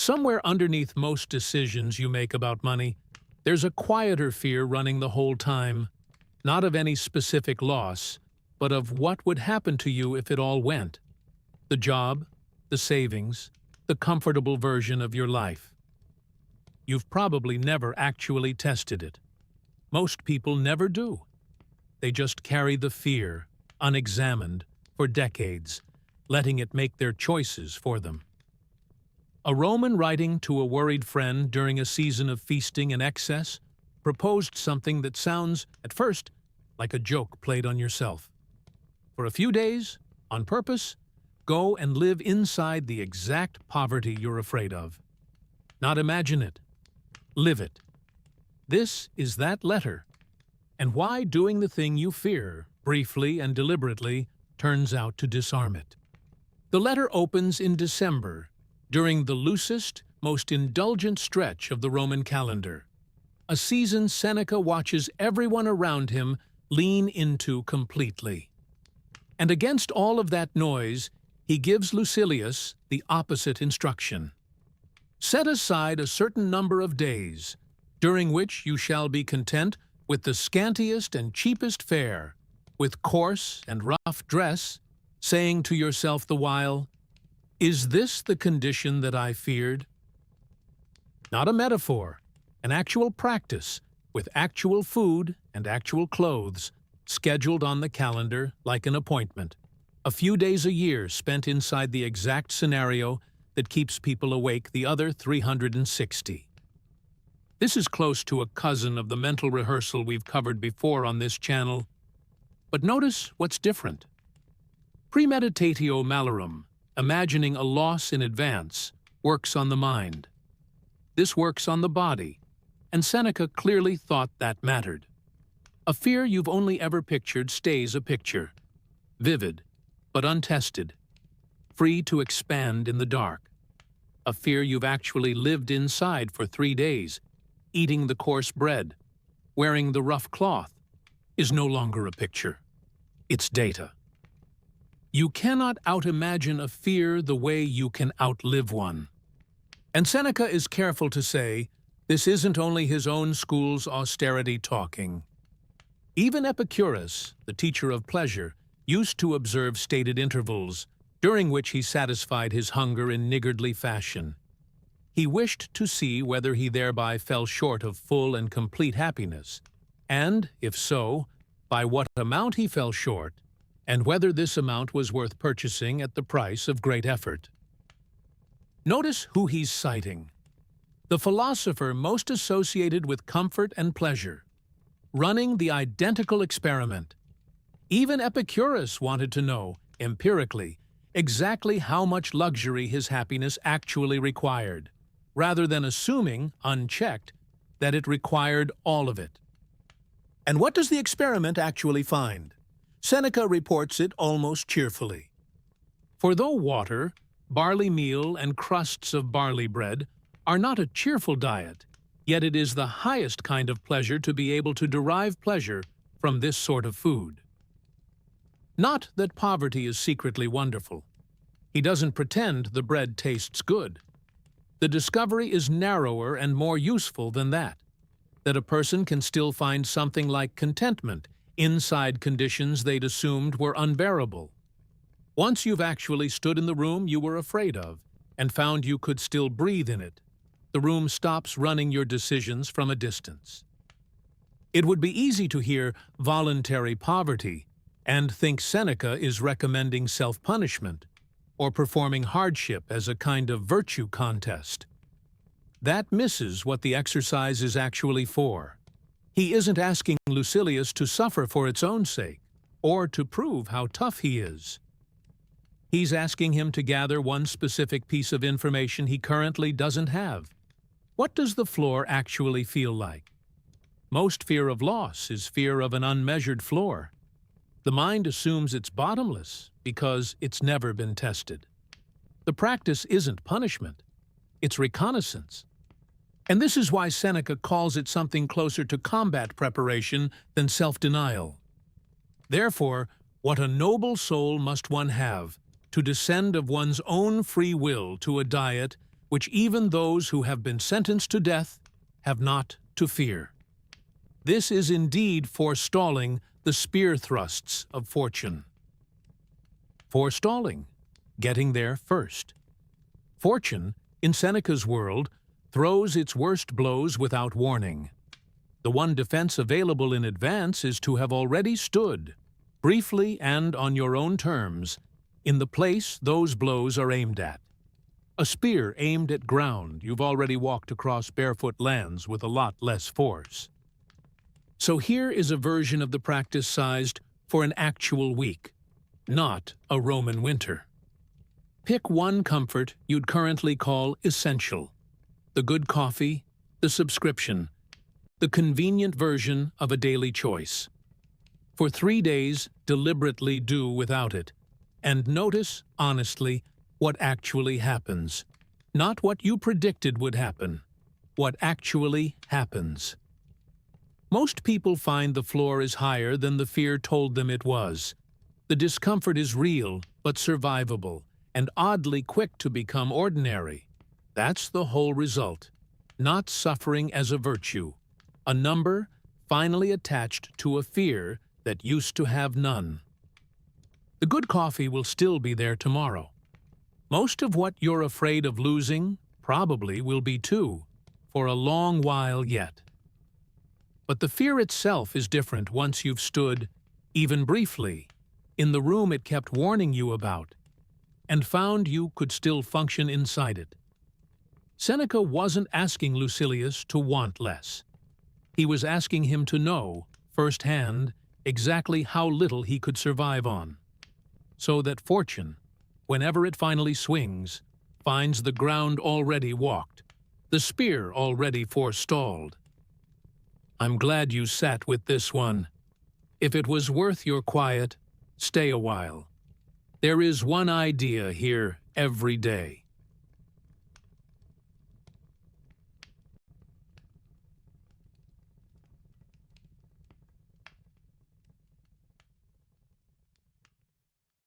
Somewhere underneath most decisions you make about money, there's a quieter fear running the whole time, not of any specific loss, but of what would happen to you if it all went. The job, the savings, the comfortable version of your life. You've probably never actually tested it. Most people never do. They just carry the fear, unexamined, for decades, letting it make their choices for them. A Roman writing to a worried friend during a season of feasting and excess proposed something that sounds, at first, like a joke played on yourself. For a few days, on purpose, go and live inside the exact poverty you're afraid of. Not imagine it. Live it. This is that letter, and why doing the thing you fear, briefly and deliberately, turns out to disarm it. The letter opens in December, during the loosest, most indulgent stretch of the Roman calendar, a season Seneca watches everyone around him lean into completely. And against all of that noise, he gives Lucilius the opposite instruction. Set aside a certain number of days, during which you shall be content with the scantiest and cheapest fare, with coarse and rough dress, saying to yourself the while, "Is this the condition that I feared?" Not a metaphor, an actual practice, with actual food and actual clothes, scheduled on the calendar like an appointment. A few days a year spent inside the exact scenario that keeps people awake the other 360. This is close to a cousin of the mental rehearsal we've covered before on this channel. But notice what's different. Premeditatio malorum, imagining a loss in advance, works on the mind. This works on the body, and Seneca clearly thought that mattered. A fear you've only ever pictured stays a picture, vivid, but untested, free to expand in the dark. A fear you've actually lived inside for 3 days, eating the coarse bread, wearing the rough cloth, is no longer a picture. It's data. You cannot out-imagine a fear the way you can outlive one. And Seneca is careful to say, this isn't only his own school's austerity talking. Even Epicurus, the teacher of pleasure, used to observe stated intervals, during which he satisfied his hunger in niggardly fashion. He wished to see whether he thereby fell short of full and complete happiness, and, if so, by what amount he fell short, and whether this amount was worth purchasing at the price of great effort. Notice who he's citing. The philosopher most associated with comfort and pleasure, running the identical experiment. Even Epicurus wanted to know, empirically, exactly how much luxury his happiness actually required, rather than assuming, unchecked, that it required all of it. And what does the experiment actually find? Seneca reports it almost cheerfully. For though water, barley meal, and crusts of barley bread are not a cheerful diet, yet it is the highest kind of pleasure to be able to derive pleasure from this sort of food. Not that poverty is secretly wonderful. He doesn't pretend the bread tastes good. The discovery is narrower and more useful than that a person can still find something like contentment inside conditions they'd assumed were unbearable. Once you've actually stood in the room you were afraid of and found you could still breathe in it, the room stops running your decisions from a distance. It would be easy to hear voluntary poverty and think Seneca is recommending self-punishment or performing hardship as a kind of virtue contest. That misses what the exercise is actually for. He isn't asking Lucilius to suffer for its own sake, or to prove how tough he is. He's asking him to gather one specific piece of information he currently doesn't have. What does the floor actually feel like? Most fear of loss is fear of an unmeasured floor. The mind assumes it's bottomless because it's never been tested. The practice isn't punishment, it's reconnaissance. And this is why Seneca calls it something closer to combat preparation than self-denial. Therefore, what a noble soul must one have to descend of one's own free will to a diet which even those who have been sentenced to death have not to fear. This is indeed forestalling the spear thrusts of fortune. Forestalling, getting there first. Fortune, in Seneca's world, throws its worst blows without warning. The one defense available in advance is to have already stood, briefly and on your own terms, in the place those blows are aimed at. A spear aimed at ground you've already walked across barefoot lands with a lot less force. So here is a version of the practice sized for an actual week, not a Roman winter. Pick one comfort you'd currently call essential: the good coffee, the subscription, the convenient version of a daily choice. For 3 days, deliberately do without it, and notice, honestly, what actually happens. Not what you predicted would happen, what actually happens. Most people find the floor is higher than the fear told them it was. The discomfort is real, but survivable, and oddly quick to become ordinary. That's the whole result. Not suffering as a virtue. A number finally attached to a fear that used to have none. The good coffee will still be there tomorrow. Most of what you're afraid of losing probably will be too, for a long while yet. But the fear itself is different once you've stood, even briefly, in the room it kept warning you about, and found you could still function inside it. Seneca wasn't asking Lucilius to want less. He was asking him to know, firsthand, exactly how little he could survive on, so that fortune, whenever it finally swings, finds the ground already walked, the spear already forestalled. I'm glad you sat with this one. If it was worth your quiet, stay a while. There is one idea here every day.